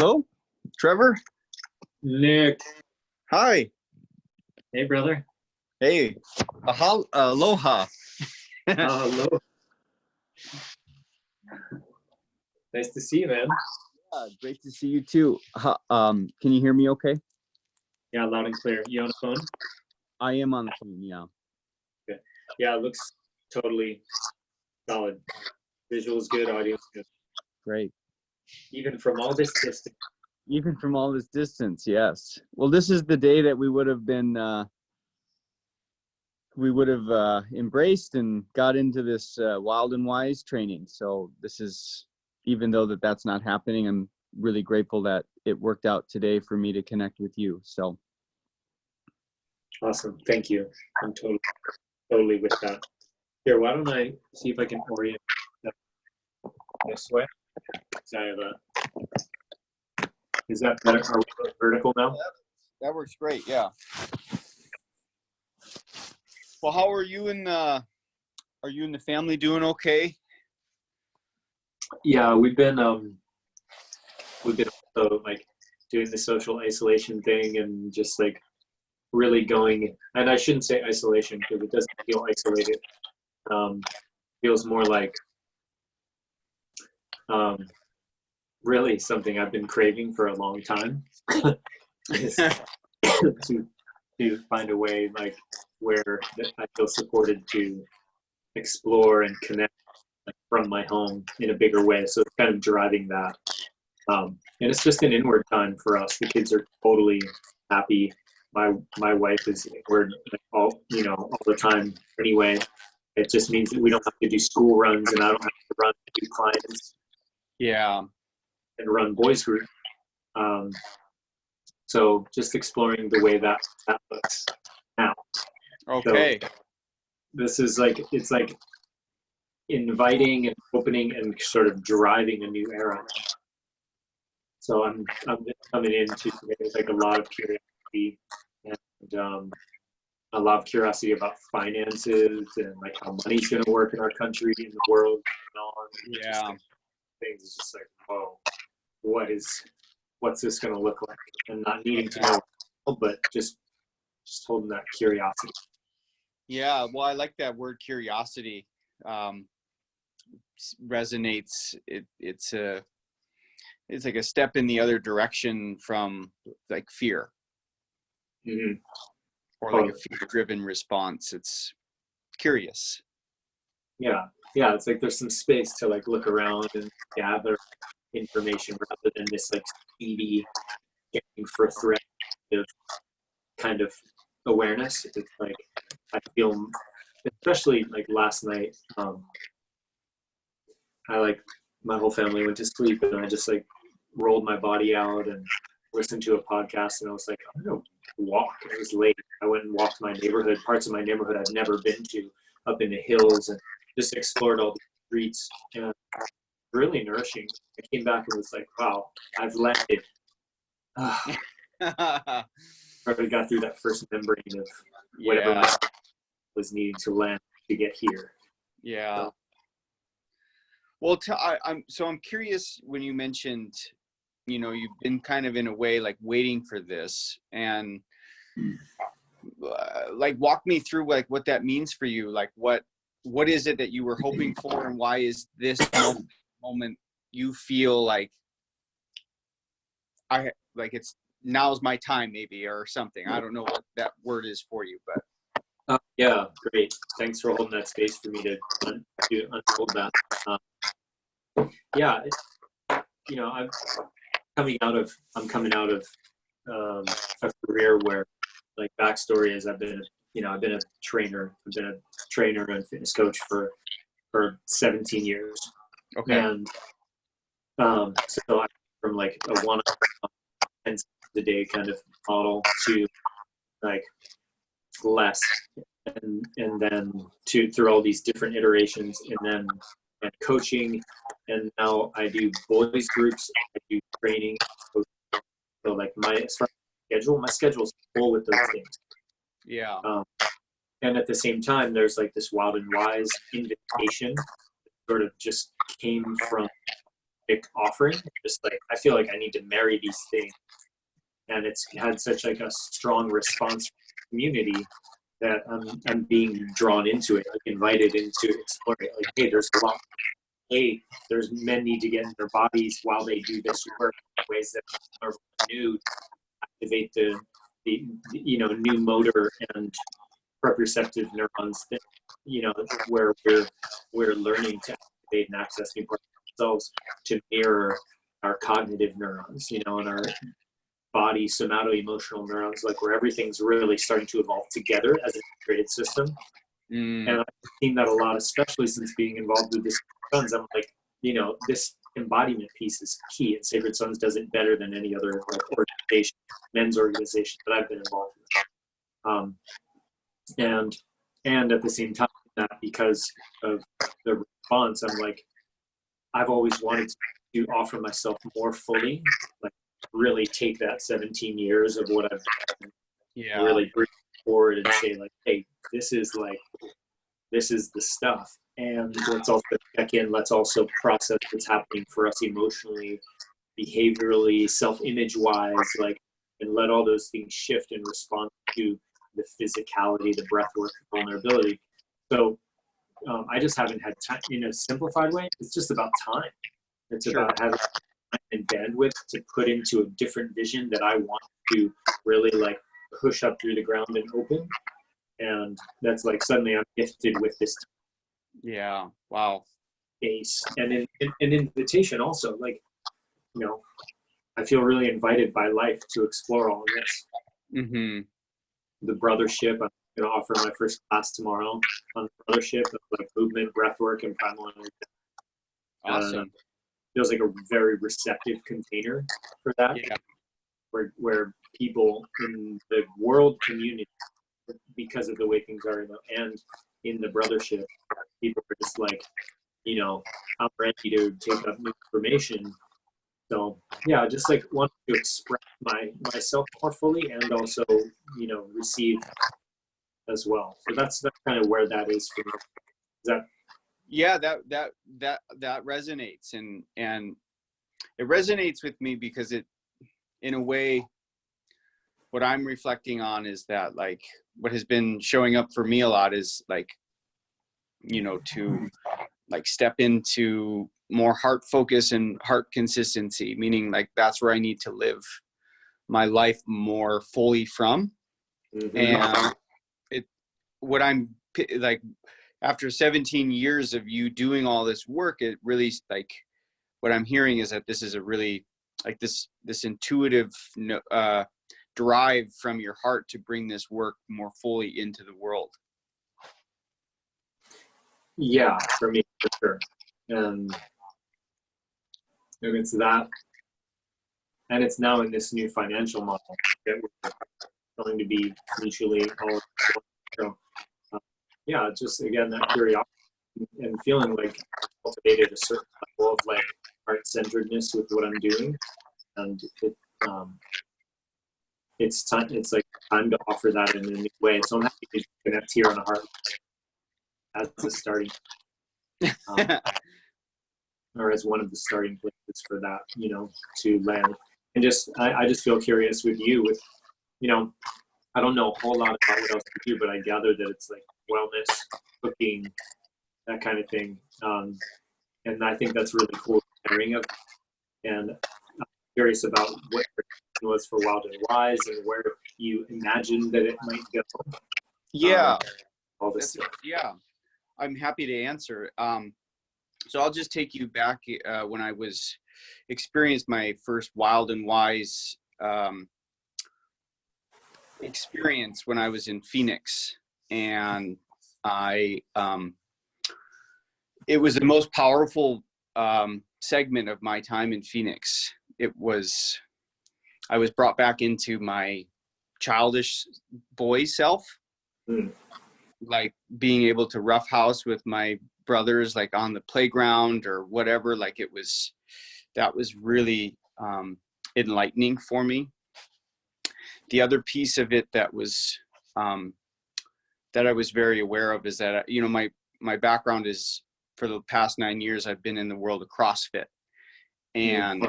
Hello, Trevor. Nick. Hi. Hey, brother. Hey. Aloha. Hello. Nice to see you, man. Yeah, great to see you too. Can you hear me okay? Yeah, loud and clear. You on the phone? I am on the phone, yeah. Okay. Yeah, it looks totally solid. Visual is good, audio is good. Great. Even from all this distance. Even from all this distance, yes. Well, this is the day that we would have been, embraced and got into this Wild and Wise training. So this is, even though that's not happening, I'm really grateful that it worked out today for me to connect with you. So Awesome. Thank you. I'm totally with that. Here, why don't I see if I can orient this way? Is that better? Are we vertical now? that works great. Yeah. Well, how are you and the family doing? Okay. Yeah, we've been also like doing the social isolation thing and just like really going, and I shouldn't say isolation because it doesn't feel isolated. Feels more like really something I've been craving for a long time is to find a way like where I feel supported to explore and connect like, from my home in a bigger way. So it's kind of driving that. And it's just an inward time for us. The kids are totally happy. My wife is, we're like all the time anyway. It just means that we don't have to do school runs and I don't have to run to do clients. Yeah. And run boys group. So just exploring the way that looks now. Okay. So this is like, it's like inviting and opening and sort of driving a new era. So I'm coming into there's like a lot of curiosity and a lot of curiosity about finances and like how money's going to work in our country, in the world, and all. Yeah. Things is just like, whoa, what's this going to look like? And not needing to know, but just holding that curiosity. Yeah. Well, I like that word curiosity. Resonates. It's like a step in the other direction from like fear. Mm-hmm. Or like a fear-driven response. It's curious. Yeah. It's like there's some space to like look around and gather information rather than this like speedy getting for threat kind of awareness. It's like I feel, especially like last night, I like my whole family went to sleep and I just like rolled my body out and listened to a podcast and I was like, I'm gonna walk. It was late. I went and walked my neighborhood, parts of my neighborhood I've never been to, up in the hills, and just explored all the streets, and really nourishing. I came back and was like, wow, I've landed. Probably got through that first membrane of whatever my was needing to land to get here. Yeah. Well, I'm curious when you mentioned, you've been kind of in a way like waiting for this, and like walk me through like what that means for you. Like what is it that you were hoping for, and why is this moment you feel like it's now's my time maybe, or something. I don't know what that word is for you, but yeah, great. Thanks for holding that space for me to unfold that. Yeah, I'm coming out of a career where, like, backstory is I've been a trainer. I've been a trainer and fitness coach for 17 years. Okay. And so I'm from like a 10 a day kind of model to like less, and then through all these different iterations, and then coaching, and now I do boys groups, I do training. So like my schedule's full with those things. Yeah. And at the same time, there's like this Wild and Wise invitation that sort of just came from offering. Just like, I feel like I need to marry these things. And it's had such like a strong response from the community that I'm being drawn into it, like invited into exploring it. Like, hey, there's a lot. Hey, there's men need to get in their bodies while they do this work in ways that are new, activate the new motor and proprioceptive neurons that, where we're learning to activate and access new parts of ourselves to mirror our cognitive neurons, and our body somato-emotional neurons, like where everything's really starting to evolve together as an integrated system. And I've seen that a lot, especially since being involved with this Sons. I'm like, this embodiment piece is key, and Sacred Sons does it better than any other organization, men's organization that I've been involved with. And at the same time, that because of the response, I'm like, I've always wanted to offer myself more fully, like really take that 17 years of what I've done, really bring it forward and say like, hey, this is the stuff. And let's also check in. Let's also process what's happening for us emotionally, behaviorally, self-image wise, like, and let all those things shift in response to the physicality, the breath work, vulnerability. So I just haven't had time in a simplified way. It's just about time. It's about having time and bandwidth to put into a different vision that I want to really like push up through the ground and open. And that's like suddenly I'm gifted with this Wow. space and an invitation also. Like, I feel really invited by life to explore all of this. The brothership, I'm going to offer my first class tomorrow on brothership, like movement, breathwork, and primal energy. Awesome. Feels like a very receptive container for that, where people in the world community, because of the way things are, and in the brothership, people are just like, I'm ready to take up new information. So yeah, just like want to express myself more fully and also, receive as well. So that's kind of where that is for me. That resonates, and it resonates with me because it, in a way, what I'm reflecting on is that like what has been showing up for me a lot is like, to like step into more heart focus and heart consistency, meaning like that's where I need to live my life more fully from. And what I'm like, after 17 years of you doing all this work, it really, like, what I'm hearing is that this is a really like this intuitive drive from your heart to bring this work more fully into the world. Yeah, for me, for sure. And it's that, and it's now in this new financial model that we're going to be mutually all. So, yeah, just again that curiosity and feeling like cultivated a certain level of like heart-centeredness with what I'm doing, and it's time. It's like time to offer that in a new way. So I'm happy to connect here on a heart as a starting, or as one of the starting places for that, to land. And just I just feel curious with you with, I don't know a whole lot about what else you do, but I gather that it's like wellness, cooking, that kind of thing. And I think that's really cool hearing of. And I'm curious about what your was for Wyldjoy Wise and where you imagined that it might go. All this stuff. Yeah, I'm happy to answer. So I'll just take you back when I was experienced my first Wild and Wise experience when I was in Phoenix, and it was the most powerful segment of my time in Phoenix. I was brought back into my childish boy self, like being able to roughhouse with my brothers, like on the playground or whatever. Like that was really enlightening for me. The other piece of it that was that I was very aware of is that my background is, for the past 9 years I've been in the world of CrossFit, And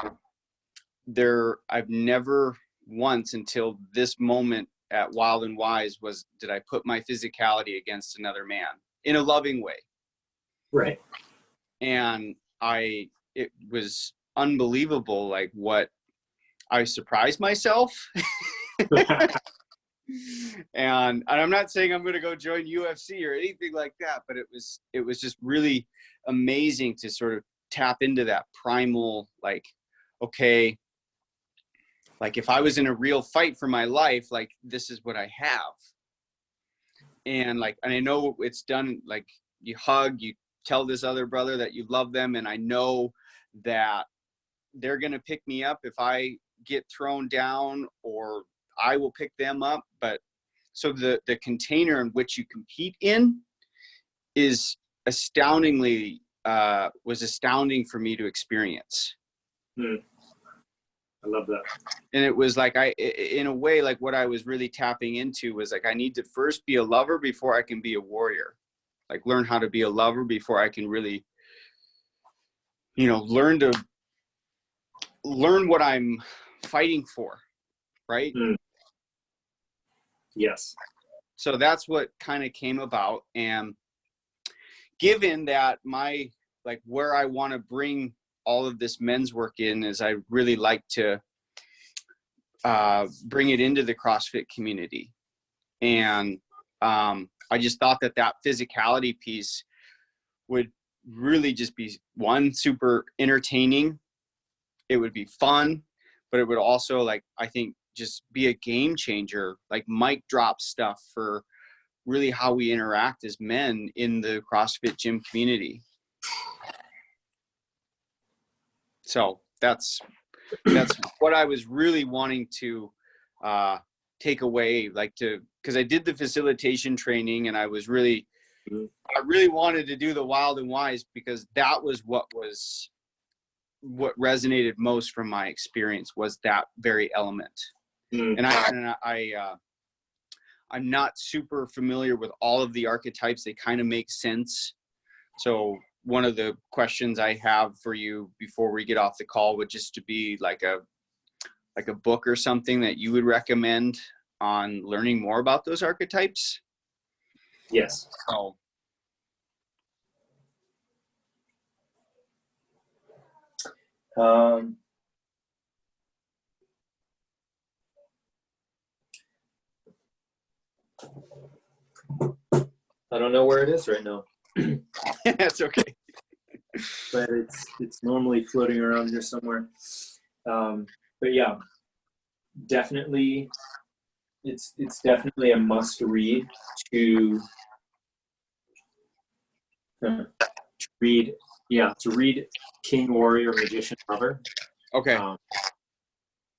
I've never once until this moment at Wild and Wise did I put my physicality against another man in a loving way. Right. And it was unbelievable, like what I surprised myself. And I'm not saying I'm going to go join UFC or anything like that, but it was just really amazing to sort of tap into that primal, like, okay, like if I was in a real fight for my life, like this is what I have. And I know it's done, like you hug, you tell this other brother that you love them. And I know that they're going to pick me up if I get thrown down, or I will pick them up. But so the container in which you compete in is was astounding for me to experience. I love that. And it was like, in a way, like what I was really tapping into was like, I need to first be a lover before I can be a warrior. Like learn how to be a lover before I can really, learn what I'm fighting for. Right. Yes. So that's what kind of came about. And given that where I want to bring all of this men's work in is I really like to bring it into the CrossFit community. And I just thought that physicality piece would really just be super entertaining. It would be fun, but it would also I think just be a game changer, like mic drop stuff for really how we interact as men in the CrossFit gym community. So that's what I was really wanting to take away, because I did the facilitation training, and I really wanted to do the Wild and Wise because that was what resonated most from my experience, was that very element. And I'm not super familiar with all of the archetypes. They kind of make sense. So one of the questions I have for you before we get off the call would just to be like a book or something that you would recommend on learning more about those archetypes. Yes. Oh. I don't know where it is right now. That's okay. But it's normally floating around here somewhere. But yeah, definitely, it's definitely a must read to read. Yeah, to read King, Warrior, Magician, Lover. Okay.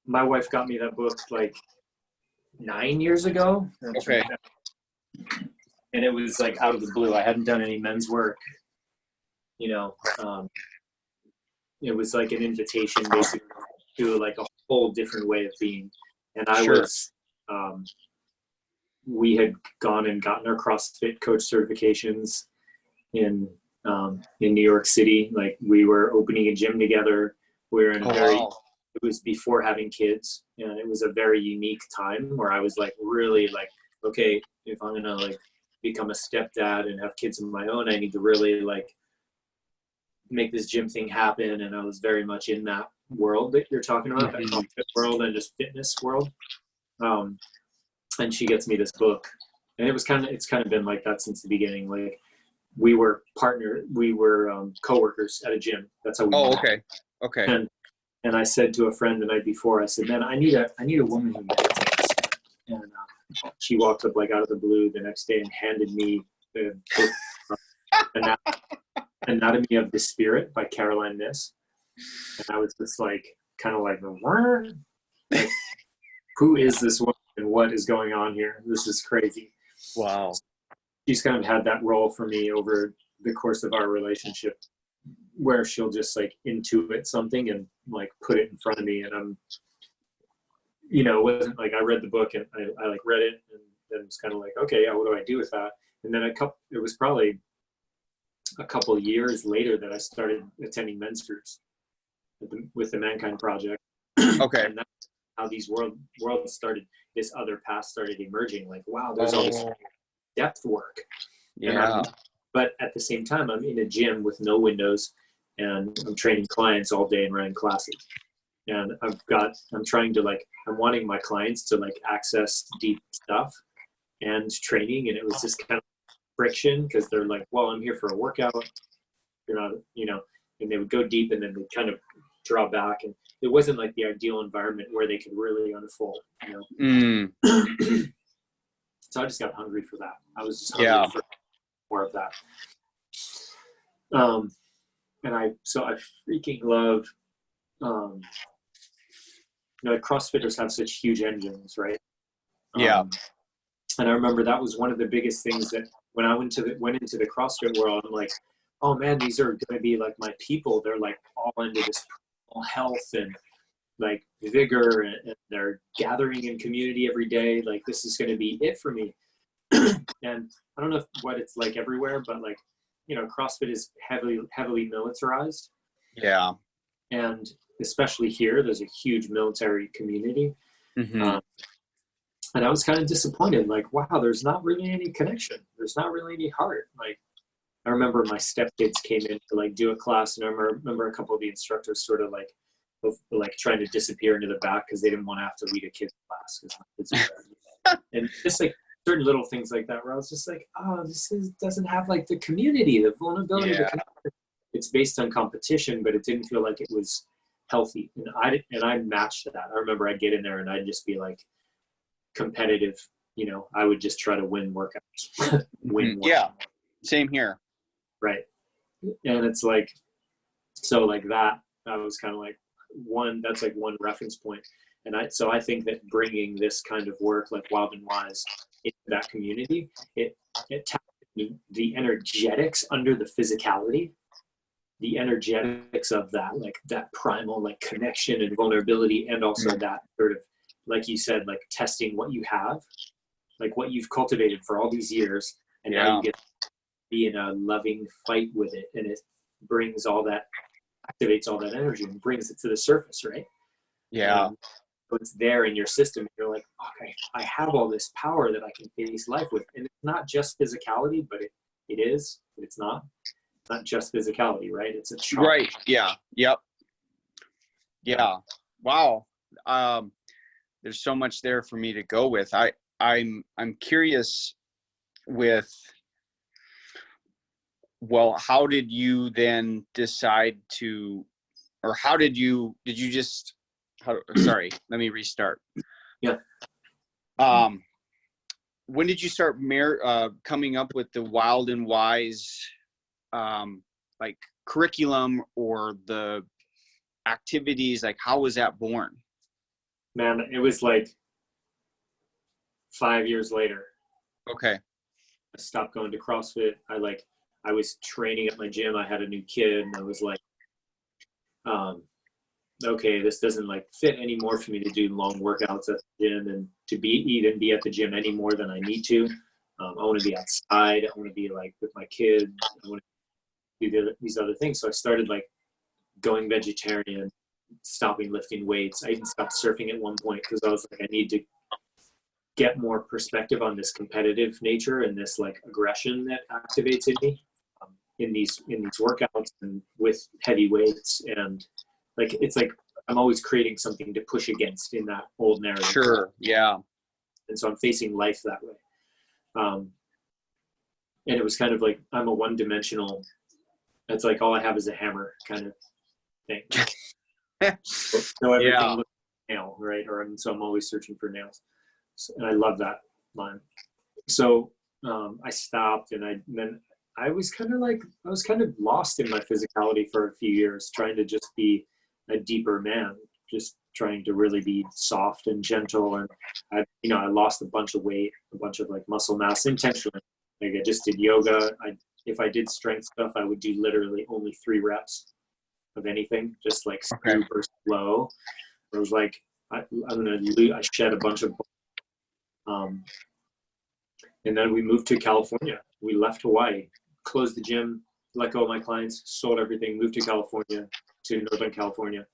My wife got me that book 9 years ago. Okay. And it was out of the blue. I hadn't done any men's work. It was an invitation basically to a whole different way of being. And I was, we had gone and gotten our CrossFit coach certifications in New York City. We were opening a gym together. We were in it was before having kids, and it was a very unique time where I was really okay, if I'm gonna become a stepdad and have kids of my own, I need to really make this gym thing happen. And I was very much in that world that you're talking about, that CrossFit world and just fitness world. And she gets me this book, and it's kind of been like that since the beginning. We were co-workers at a gym. That's how we met. Okay. And I said to a friend the night before, I said, man, I need a woman who meditates. And she walked up out of the blue the next day and handed me the book, Anatomy of the Spirit by Caroline Niss. And I was just who is this woman and what is going on here? This is crazy. Wow. She's kind of had that role for me over the course of our relationship, where she'll just intuit something and put it in front of me, and I'm, it wasn't I read the book and I read it, and then it's kind of okay, yeah, what do I do with that? And then it was probably a couple of years later that I started attending men's groups. with the Mankind Project. Okay. And that's how these worlds started. This other path started emerging. Like, wow, there's all this depth work. Yeah. But at the same time, I'm in a gym with no windows, and I'm training clients all day and running classes. And I'm trying to I'm wanting my clients to access deep stuff and training. And it was just kind of friction, because they're like, well, I'm here for a workout. You're not, and they would go deep and then they kind of draw back. And it wasn't like the ideal environment where they could really unfold, So I just got hungry for that. I was just hungry for more of that. And I freaking love, CrossFitters have such huge engines, right? And I remember that was one of the biggest things that when I went into the CrossFit world, I'm like, oh man, these are going to be like my people. They're like all into this health and like vigor, and they're gathering in community every day. Like, this is going to be it for me. And I don't know what it's like everywhere, but CrossFit is heavily militarized. Yeah. And especially here, there's a huge military community. Mm-hmm. And I was kind of disappointed. Like, wow, there's not really any connection. There's not really any heart. Like, I remember my stepkids came in to do a class, and I remember a couple of the instructors sort of trying to disappear into the back because they didn't want to have to lead a kid's class. And just certain little things like that, where I was just like, oh, doesn't have the community, the vulnerability of the community. It's based on competition, but it didn't feel like it was healthy. And I matched that. I remember I'd get in there and I'd just be competitive. I would just try to win workouts. Win. Yeah. Same here. Right. And it's that was kind of that's one reference point. And I think that bringing this kind of work like Wild and Wise into that community, it taps into the energetics under the physicality, the energetics of that, that primal connection and vulnerability, and also that sort of, like you said, testing what you have, what you've cultivated for all these years, and now you get to be in a loving fight with it, and it brings all that, activates all that energy and brings it to the surface, right? Yeah. So it's there in your system. You're like, okay, I have all this power that I can face life with. And it's not just physicality, but it is, but it's not. It's not just physicality, right? It's a charge. Right. Yeah. Yep. Yeah. Wow. There's so much there for me to go with. I'm curious with, well, how did you then decide to, or how did you just, sorry, let me restart. Yeah. When did you start coming up with the Wild and Wise, curriculum or the activities? How was that born? Man, it was 5 years later. Okay. I stopped going to CrossFit. I was training at my gym. I had a new kid, and I was like, okay, this doesn't fit anymore for me to do long workouts at the gym and to even be at the gym any more than I need to. I want to be outside. I want to be with my kid. I want to do these other things. So I started going vegetarian, stopping lifting weights. I even stopped surfing at one point because I was I need to get more perspective on this competitive nature and this aggression that activates in me in these workouts and with heavy weights. And it's I'm always creating something to push against in that old narrative. Sure. Yeah. And so I'm facing life that way. And it was kind of I'm a one-dimensional, it's all I have is a hammer kind of thing. So everything looks like a nail, right? So I'm always searching for nails. And I love that line. So I stopped, and then I was kind of lost in my physicality for a few years, trying to just be a deeper man, just trying to really be soft and gentle. And I lost a bunch of weight, a bunch of muscle mass intentionally. I just did yoga. If I did strength stuff, I would do literally only 3 reps of anything, just super slow. I was I shed a bunch of, and then we moved to California. We left Hawaii, closed the gym, let go of my clients, sold everything, moved to California, to Northern California.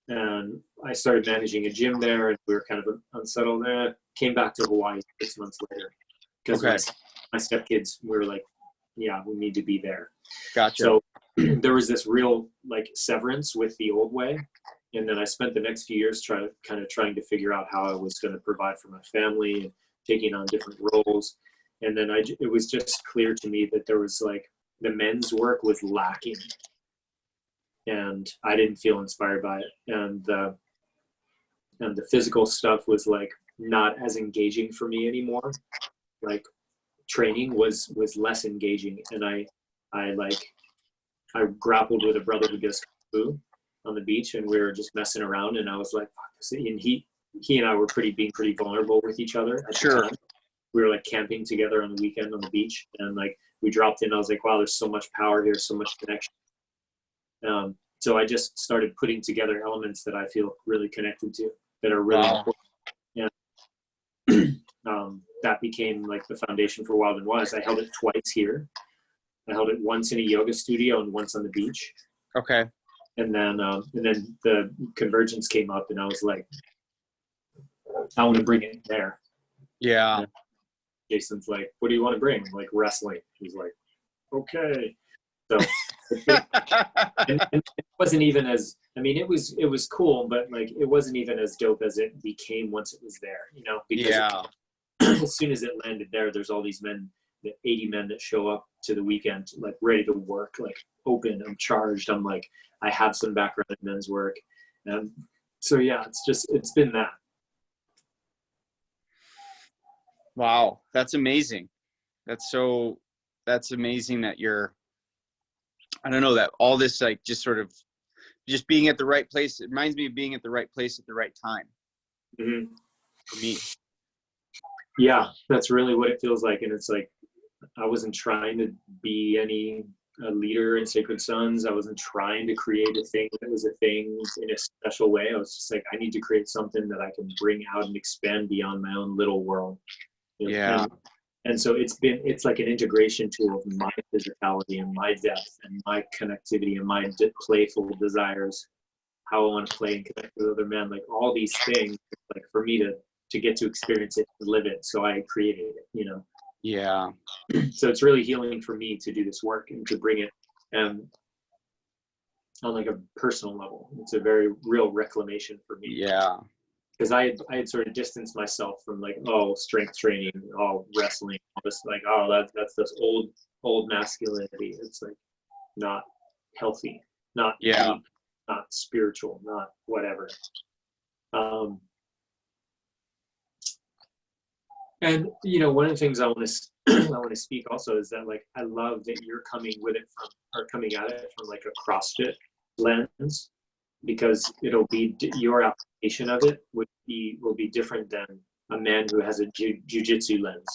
And I started managing a gym there, and we were kind of unsettled there. Came back to Hawaii 6 months later because my stepkids were like, yeah, we need to be there. Gotcha. So there was this real like severance with the old way. And then I spent the next few years trying to figure out how I was going to provide for my family and taking on different roles. And then it was just clear to me that there was like the men's work was lacking, and I didn't feel inspired by it. And the physical stuff was like not as engaging for me anymore. Like training was less engaging. And I grappled with a brother who does kung fu on the beach, and we were just messing around, and I was like, fuck this. And he and I were being pretty vulnerable with each other at the time. We were like camping together on the weekend on the beach, and like we dropped in. I was like, wow, there's so much power here, so much connection. So I just started putting together elements that I feel really connected to, that are really important. And that became like the foundation for Wild and Wise. I held it twice here. I held it once in a yoga studio and once on the beach. Okay. And then the convergence came up, and I was like, I want to bring it there. Yeah. And Jason's like, what do you want to bring? I'm like, wrestling. He's like, okay. So and it wasn't even as, I mean, it was cool, but like it wasn't even as dope as it became once it was there, you know, because as soon as it landed there, there's all these men, the 80 men that show up to the weekend, like ready to work, like open, I'm charged. I'm like, I have some background in men's work. And so, yeah, it's been that. Wow. That's amazing. That's amazing that you're, I don't know, that all this, like, just sort of just being at the right place. It reminds me of being at the right place at the right time. Mm-hmm. For me. Yeah, that's really what it feels like. And it's like, I wasn't trying to be a leader in Sacred Sons. I wasn't trying to create a thing that was a thing in a special way. I was just like, I need to create something that I can bring out and expand beyond my own little world. You know? Yeah. And so it's like an integration tool of my physicality and my depth and my connectivity and my playful desires, how I want to play and connect with other men, like all these things, like for me to get to experience it and live it. So I created it, you know? Yeah. So it's really healing for me to do this work and to bring it on like a personal level. It's a very real reclamation for me. Yeah. Because I had sort of distanced myself from like, oh, strength training, oh, wrestling, all this, like, oh, that's this old masculinity. It's like not healthy, not deep, not spiritual, not whatever. And you know, one of the things I want to speak also is that like I love that you're coming at it from like a CrossFit lens, because it'll be your application of it will be different than a man who has a jiu-jitsu lens.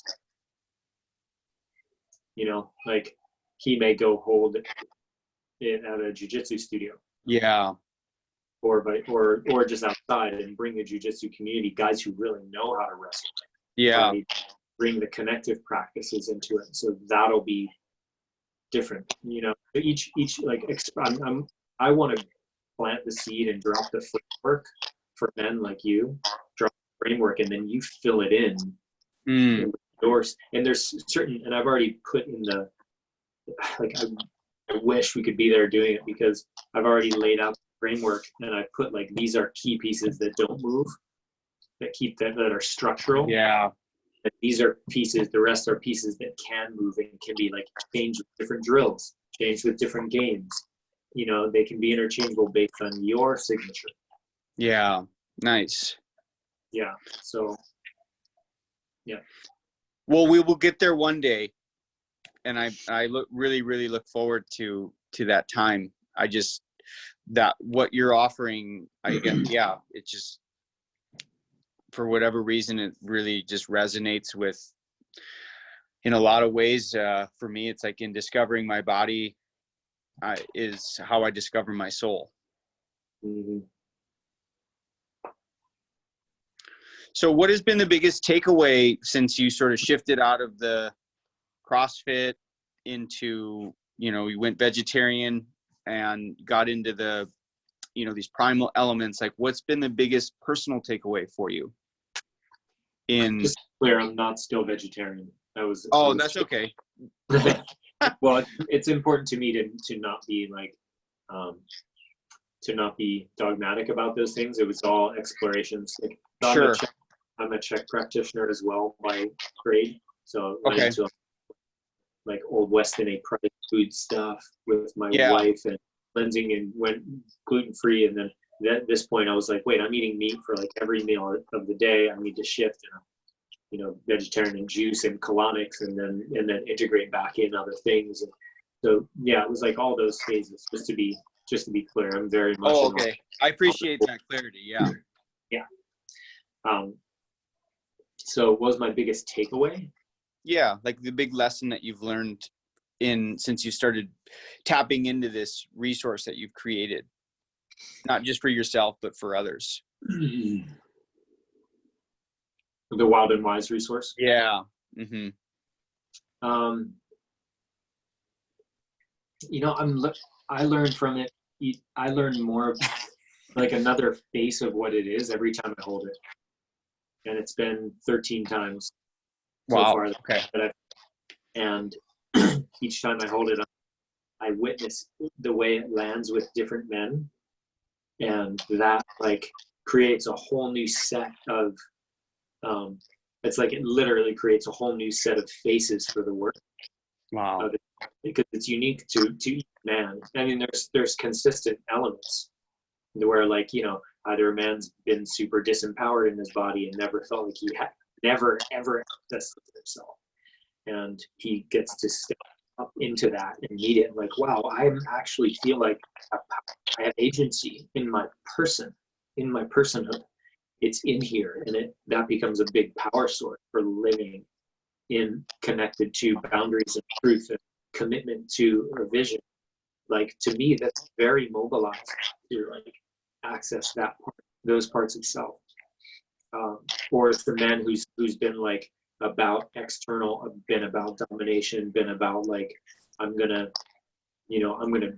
You know, like he may go hold it at a jiu-jitsu studio. Yeah. Or just outside and bring the jiu-jitsu community, guys who really know how to wrestle. Yeah. Right? Bring the connective practices into it. So that'll be different, you know. Each like I want to plant the seed and drop the framework for men like you. Drop the framework, and then you fill it in. Yours. And there's certain, and I've already put in the, like I wish we could be there doing it, because I've already laid out the framework, and I put like, these are key pieces that don't move, that are structural. Yeah. And these are pieces, the rest are pieces that can move and can be like changed with different drills, changed with different games. You know, they can be interchangeable based on your signature. Yeah. Nice. Yeah. So, yeah. Well, we will get there one day, and I really look forward to that time. I just, that what you're offering, I guess, yeah, it just, for whatever reason, it really just resonates with, in a lot of ways. For me, it's like in discovering my body is how I discover my soul. Mm-hmm. So what has been the biggest takeaway since you sort of shifted out of the CrossFit into, you know, you went vegetarian? and got into the, these primal elements, like what's been the biggest personal takeaway for you in? Just clear, I'm not still vegetarian. That's okay. Well, it's important to me to not be like, to not be dogmatic about those things. It was all explorations. Like, Sure. I'm a Czech practitioner as well by trade. So I went Okay. into like old West Indian private food stuff with my Yeah. wife, and cleansing, and went gluten-free. And then at this point I was like, wait, I'm eating meat for like every meal of the day. I need to shift, vegetarian and juice and colonics, and then integrate back in other things. And so yeah, it was like all those phases. Just to be clear, I'm very much. Oh, okay. I appreciate that clarity. Yeah. Yeah. So what was my biggest takeaway? Yeah, like the big lesson that you've learned since you started tapping into this resource that you've created, not just for yourself, but for others. The Wild and Wise resource. Yeah. Mm-hmm. I learned from it. I learned more of like another face of what it is every time I hold it. And it's been 13 times so far. Okay. And each time I hold it, I witness the way it lands with different men. And that like creates a whole new set of, it's like it literally creates a whole new set of faces for the work. Wow. Because it's unique to each man. I mean, there's consistent elements where, like, either a man's been super disempowered in his body and never felt like he had never ever accessed himself, and he gets to step up into that and meet it like, wow, I actually feel like I have agency in my personhood. It's in here, and that becomes a big power source for living in connected to boundaries and truth and commitment to a vision. Like, to me, that's very mobilized to like access those parts of self. Or it's the man who's been like about external, been about domination, been about like, I'm gonna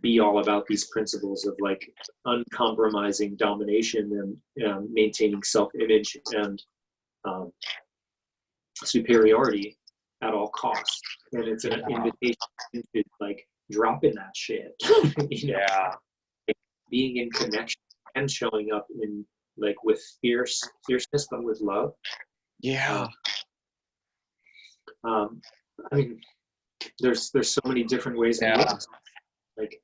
be all about these principles of like uncompromising domination and maintaining self-image and superiority at all costs. And it's an invitation to like drop in that shit. Yeah. Like, being in connection and showing up in like with fierceness, but with love. Yeah. I mean, there's so many different ways of living. Like,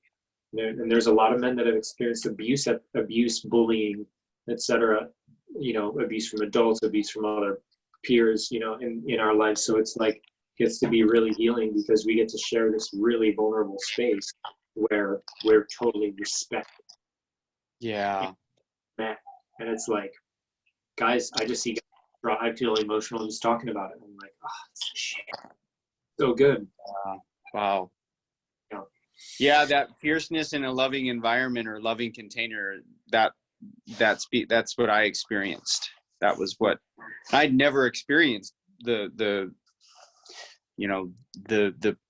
and there's a lot of men that have experienced abuse, bullying, etc. Abuse from adults, abuse from other peers, in our lives. So it's like, gets to be really healing because we get to share this really vulnerable space where we're totally respected. Yeah. And it's like, guys, I just see guys, I feel emotional just talking about it. I'm like, oh, shit. So good. Wow. Yeah, that fierceness in a loving environment or loving container, that's what I experienced. That was what I'd never experienced, the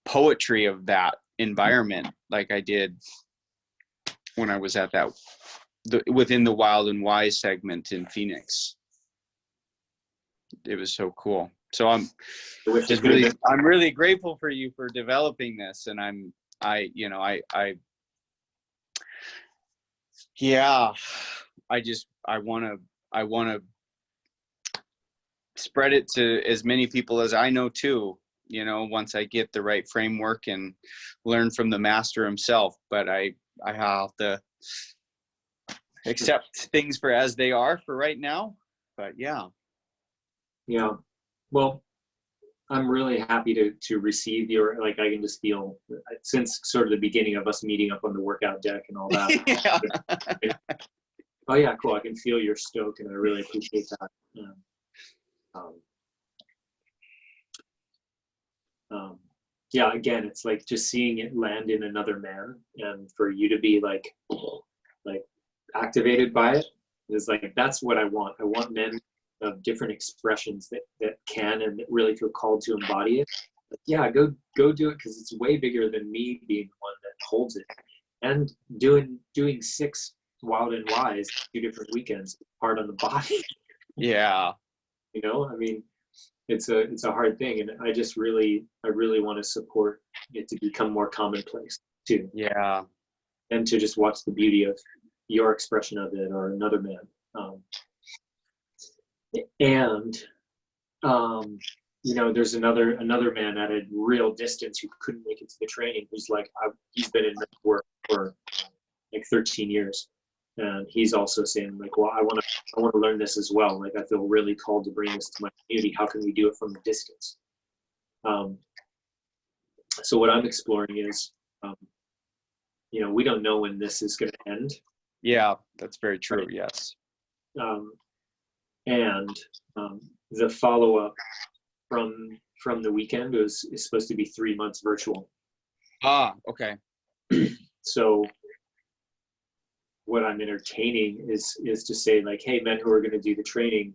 poetry of that environment like I did when I was at within the Wild and Wise segment in Phoenix. It was so cool. So I'm really grateful for you for developing this, and I want to spread it to as many people as I know too, once I get the right framework and learn from the master himself. But I have to accept things for as they are for right now. But yeah. Well, I'm really happy to receive your, like, I can just feel since sort of the beginning of us meeting up on the workout deck and all that. Yeah. Oh yeah, cool. I can feel your stoke, and I really appreciate that. Yeah, again, it's like just seeing it land in another man, and for you to be like activated by it is like, that's what I want. I want men of different expressions that can and that really feel called to embody it. Like, yeah, go do it, because it's way bigger than me being the one that holds it. and doing 6 wild and wise 2 different weekends, hard on the body. Yeah. I mean, it's a hard thing, and I really want to support it to become more commonplace too. Yeah. And to just watch the beauty of your expression of it or another man. There's another man at a real distance who couldn't make it to the training, who's like, he's been in work for like 13 years. And he's also saying like, well, I want to learn this as well. Like, I feel really called to bring this to my community. How can we do it from a distance? So what I'm exploring is, we don't know when this is going to end. Yeah, that's very true. Right. Yes. The follow-up from the weekend is supposed to be 3 months virtual. Okay. So what I'm entertaining is to say like, hey, men who are going to do the training,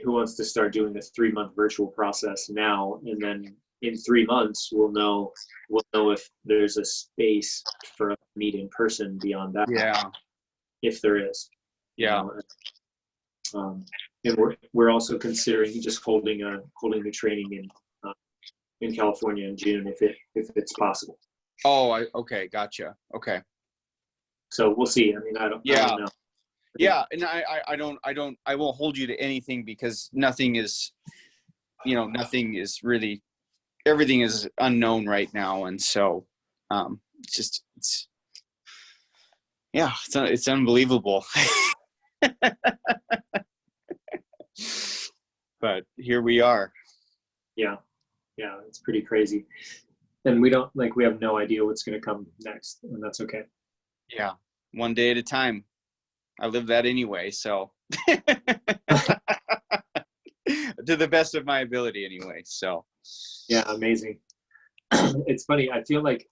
who wants to start doing a 3-month virtual process now, and then in 3 months we'll know if there's a space for us to meet in person beyond that. Yeah. If there is. Yeah. And we're also considering just holding the training in California in June if it's possible. Oh, okay, gotcha. Okay. So we'll see. I mean, I don't know. Yeah, and I won't hold you to anything, because nothing is really, everything is unknown right now, and so it's unbelievable. But here we are. Yeah, it's pretty crazy, and we have no idea what's going to come next, and that's okay. Yeah, one day at a time. I live that anyway, so to the best of my ability anyway. So yeah, amazing. It's funny. I feel like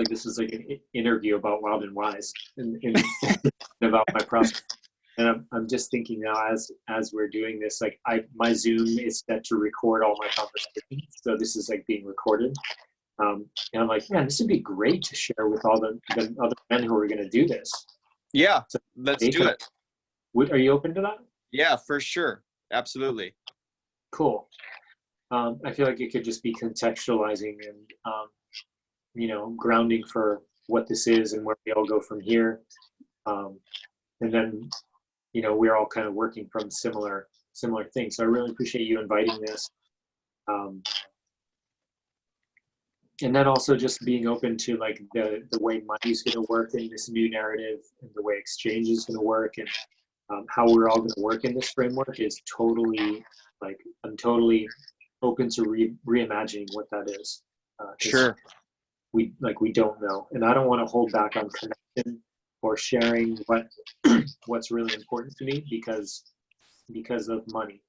this is like an interview about Wild and Wise and about my process. And I'm just thinking now, as we're doing this, like my Zoom is set to record all my conversations, so this is like being recorded. And I'm like, man, this would be great to share with all the other men who are going to do this. Yeah, so let's do it. Are you open to that? Yeah, for sure. Absolutely. Cool. I feel like it could just be contextualizing and, grounding for what this is and where we all go from here. And then, we're all kind of working from similar things. So I really appreciate you inviting this. And then also just being open to like the way money's going to work in this new narrative, and the way exchange is going to work, and how we're all going to work in this framework is totally like, I'm totally open to reimagining what that is. Sure. We don't know, and I don't want to hold back on connection or sharing what's really important to me because of money.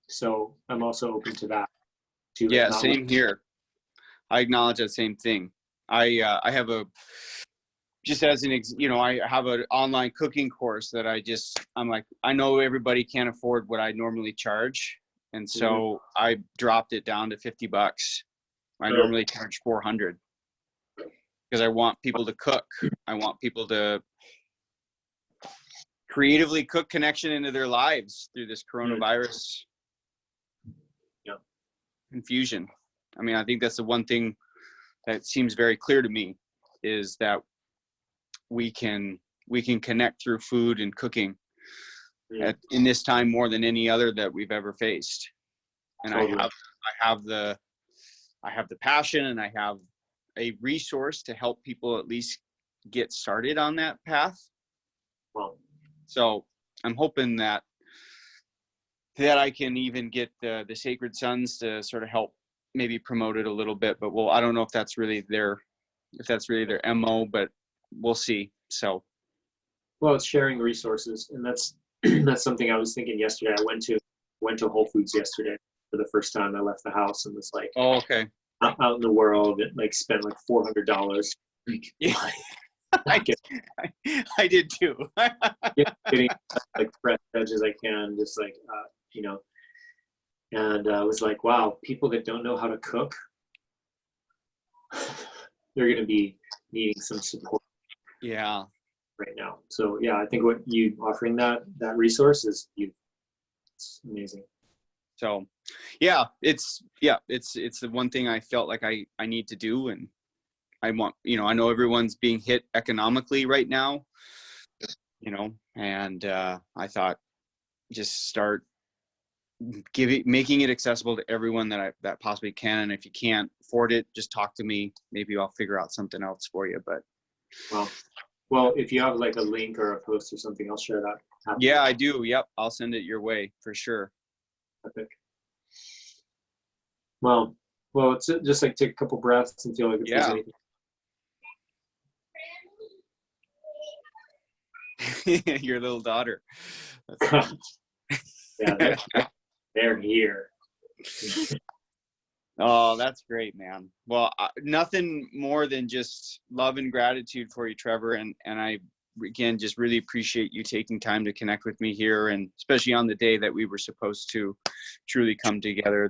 So I'm also open to that. Yeah, same here. I acknowledge that same thing. I have I have an online cooking course that I'm like, I know everybody can't afford what I normally charge. And so I dropped it down to $50. I normally charge $400 because I want people to cook. I want people to creatively cook connection into their lives through this coronavirus confusion. I mean, I think that's the one thing that seems very clear to me, is that we can connect through food and cooking in this time more than any other that we've ever faced. And totally. I have the passion, and I have a resource to help people at least get started on that path. Well, so I'm hoping that I can even get the Sacred Sons to sort of help maybe promote it a little bit, but I don't know if that's really their MO, but we'll see. So, well, it's sharing resources, and that's something I was thinking yesterday. I went to Whole Foods yesterday for the first time. I left the house and was like, oh, okay, out in the world, and like spent like $400. Yeah. I did too. Getting like fresh veg as I can, just like and I was like, wow, people that don't know how to cook, they're going to be needing some support Yeah. right now. So yeah, I think what you offering that resource is it's amazing. So yeah, it's the one thing I felt like I need to do. And I want, I know everyone's being hit economically right now, and I thought just start making it accessible to everyone that possibly can. And if you can't afford it, just talk to me. Maybe I'll figure out something else for you. But well, if you have like a link or a post or something, I'll share that. Yeah, I do. Yep, I'll send it your way for sure. Epic. Well, it's just like take a couple breaths and feel like if there's anything. Your little daughter. Yeah, they're here. Oh, that's great, man. Well, nothing more than just love and gratitude for you, Trevor. And I, again, just really appreciate you taking time to connect with me here, and especially on the day that we were supposed to truly come together.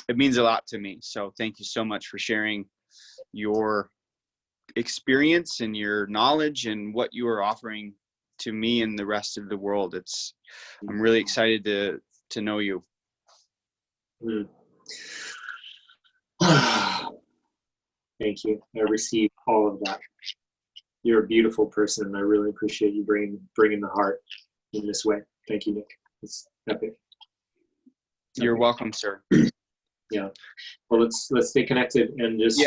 It means a lot to me. So thank you so much for sharing your experience and your knowledge and what you are offering to me and the rest of the world. I'm really excited to know you. Thank you. I received all of that. You're a beautiful person. I really appreciate you bringing the heart in this way. Thank you, Nick. It's epic. You're welcome, sir. Yeah. Well, let's stay connected and just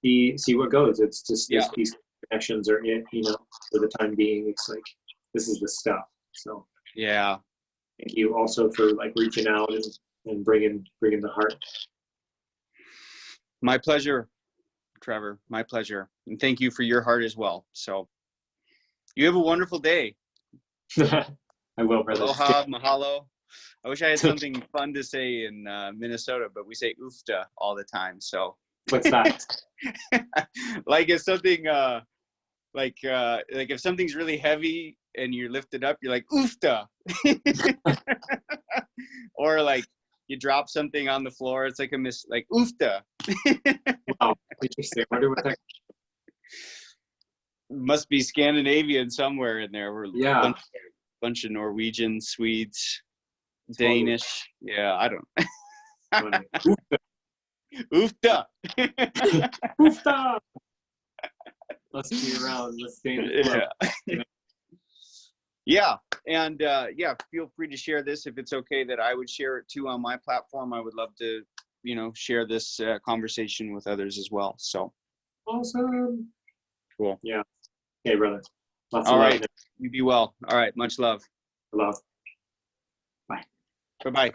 see what goes. It's just these connections are it, for the time being. It's like this is the stuff. So yeah. Thank you also for like reaching out and bringing the heart. My pleasure, Trevor. My pleasure. And thank you for your heart as well. So you have a wonderful day. I will, brother. Aloha, mahalo. I wish I had something fun to say in Minnesota, but we say oofta all the time. So what's that? Like if something like if something's really heavy and you lift it up, you're like oofta. Or like you drop something on the floor, it's like like oofta. Wow, interesting. I wonder what that must be Scandinavian somewhere in there. We're yeah. Bunch of Norwegians, Swedes, Danish. Yeah, I don't. Oofta. Oofta. Let's be around. Let's stay in the club. Yeah. And feel free to share this if it's okay that I would share it too on my platform. I would love to, share this conversation with others as well. So awesome. Cool. Yeah. Okay, brother. Lots of love. You be well. All right. Much love. Love. Bye. Bye-bye.